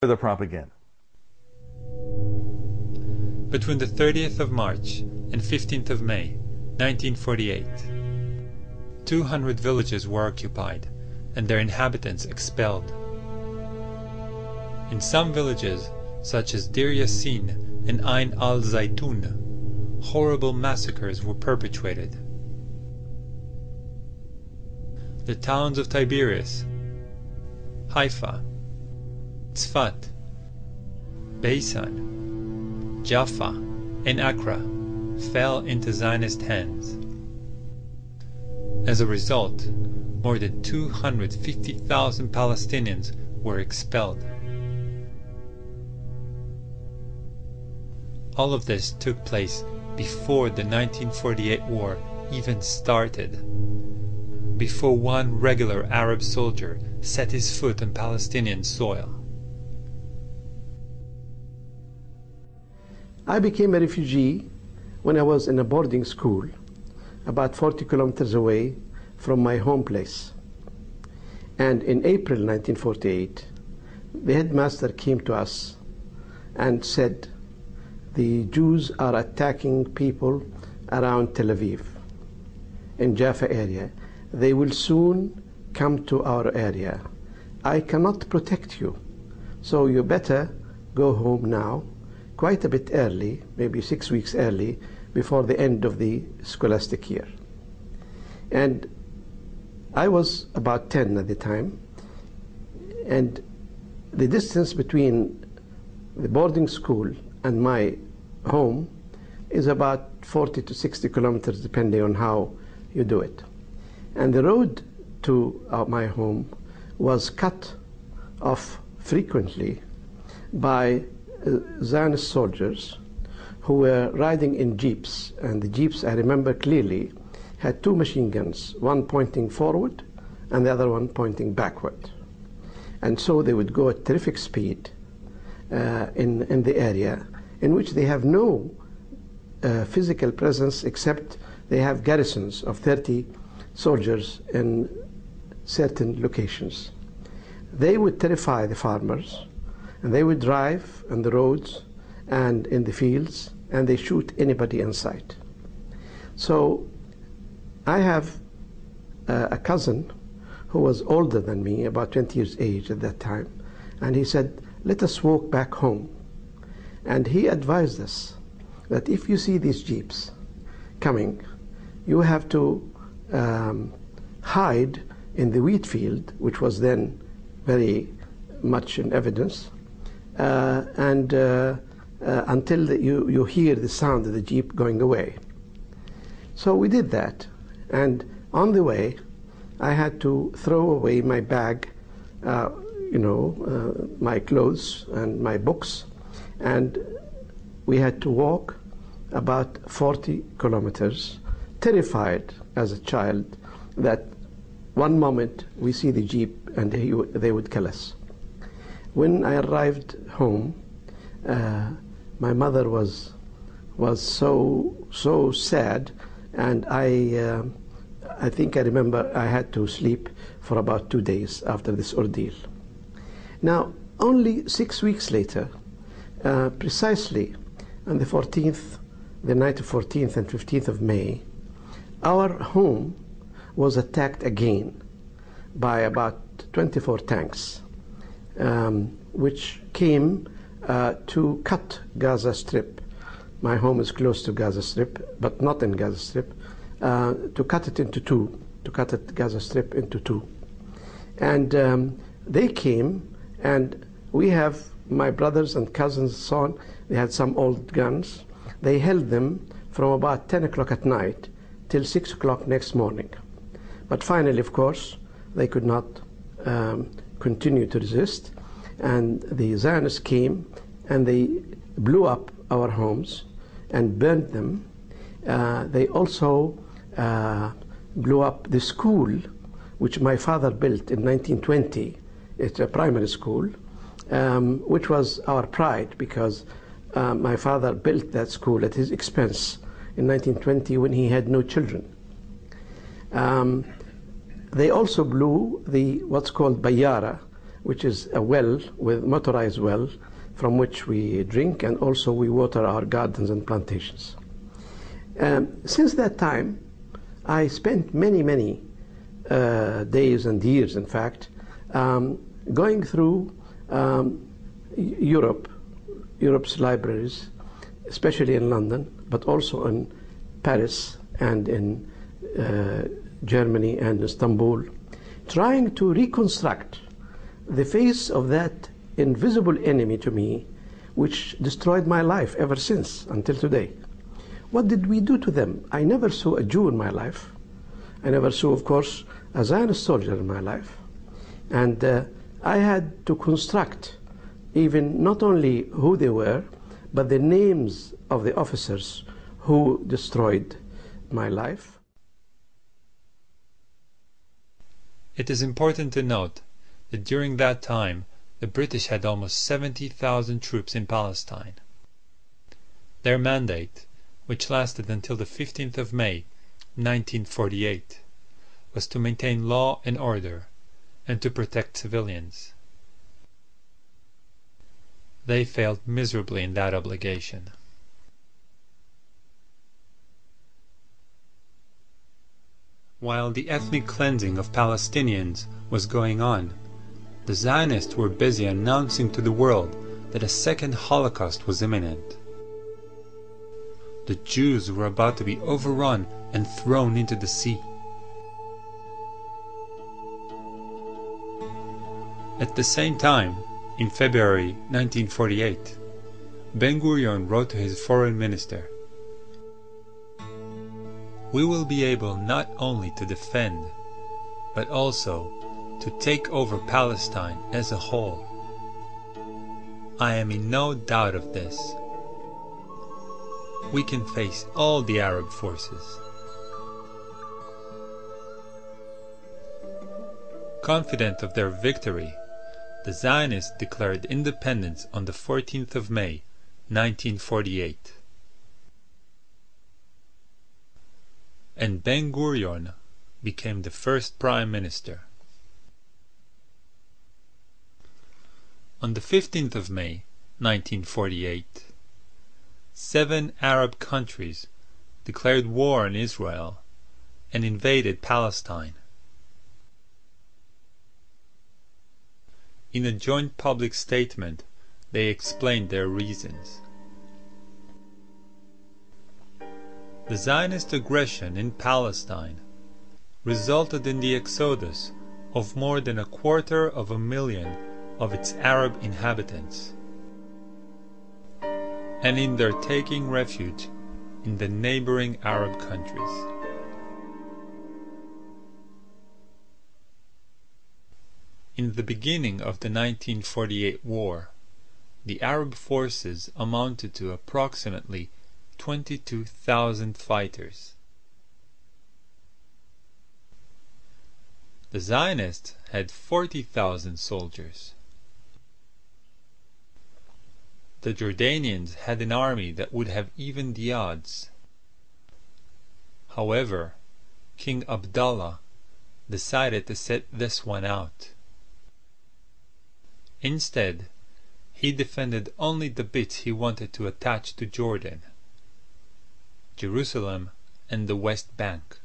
The propaganda. Between the 30th of March and 15th of May, 1948, 200 villages were occupied and their inhabitants expelled. In some villages, such as Deir Yassin and Ain al-Zaytun, horrible massacres were perpetrated. The towns of Tiberias, Haifa, Tzfat, Beisan, Jaffa, and Accra fell into Zionist hands. As a result, more than 250,000 Palestinians were expelled. All of this took place before the 1948 war even started, before one regular Arab soldier set his foot on Palestinian soil. I became a refugee when I was in a boarding school about 40 kilometers away from my home place. And in April 1948, the headmaster came to us and said, the Jews are attacking people around Tel Aviv, in Jaffa area. They will soon come to our area. I cannot protect you, so you better go home now, quite a bit early, maybe 6 weeks early, before the end of the scholastic year. And I was about 10 at the time, and the distance between the boarding school and my home is about 40 to 60 kilometers, depending on how you do it. And the road to my home was cut off frequently by Zionist soldiers who were riding in jeeps, and the jeeps, I remember clearly, had two machine guns, one pointing forward and the other one pointing backward. And so they would go at terrific speed in the area in which they have no physical presence, except they have garrisons of 30 soldiers in certain locations. They would terrify the farmers, and they would drive on the roads and in the fields, and they shoot anybody in sight. So I have a cousin who was older than me, about 20 years age at that time, and he said, let us walk back home. And he advised us that if you see these jeeps coming, you have to hide in the wheat field, which was then very much in evidence, until you hear the sound of the jeep going away. So we did that, and on the way I had to throw away my bag, my clothes and my books, and we had to walk about 40 kilometers, terrified as a child that one moment we see the jeep and they would kill us. When I arrived home, my mother was so sad, and I think I remember I had to sleep for about 2 days after this ordeal. Now, only 6 weeks later, precisely on the 14th, the night of 14th and 15th of May, our home was attacked again by about 24 tanks, which came to cut Gaza Strip. My home is close to Gaza Strip, but not in Gaza Strip, to cut it into two, to cut it, Gaza Strip into two. And they came, and we have my brothers and cousins and so on, they had some old guns. They held them from about 10 o'clock at night till 6 o'clock next morning. But finally, of course, they could not continue to resist, and the Zionists came and they blew up our homes and burned them. They also blew up the school which my father built in 1920. It's a primary school, which was our pride, because my father built that school at his expense in 1920 when he had no children. They also blew the what's called Bayara, which is a well, with motorized well, from which we drink, and also we water our gardens and plantations. Since that time, I spent many days and years, in fact, going through Europe's libraries, especially in London, but also in Paris and in Germany and Istanbul, trying to reconstruct the face of that invisible enemy to me, which destroyed my life ever since, until today. What did we do to them? I never saw a Jew in my life. I never saw, of course, a Zionist soldier in my life. And I had to construct even not only who they were, but the names of the officers who destroyed my life. It is important to note that during that time, the British had almost 70,000 troops in Palestine. Their mandate, which lasted until the 15th of May, 1948, was to maintain law and order and to protect civilians. They failed miserably in that obligation. While the ethnic cleansing of Palestinians was going on, the Zionists were busy announcing to the world that a second Holocaust was imminent. The Jews were about to be overrun and thrown into the sea. At the same time, in February 1948, Ben-Gurion wrote to his foreign minister, "We will be able not only to defend, but also to take over Palestine as a whole. I am in no doubt of this. We can face all the Arab forces." Confident of their victory, the Zionists declared independence on the 14th of May, 1948. And Ben-Gurion became the first prime minister. On the 15th of May, 1948, 7 Arab countries declared war on Israel and invaded Palestine. In a joint public statement, they explained their reasons. The Zionist aggression in Palestine resulted in the exodus of more than 250,000 of its Arab inhabitants, and in their taking refuge in the neighboring Arab countries. In the beginning of the 1948 war, the Arab forces amounted to approximately 22,000 fighters. The Zionists had 40,000 soldiers. The Jordanians had an army that would have evened the odds. However, King Abdallah decided to sit this one out. Instead, he defended only the bits he wanted to attach to Jordan, Jerusalem and the West Bank.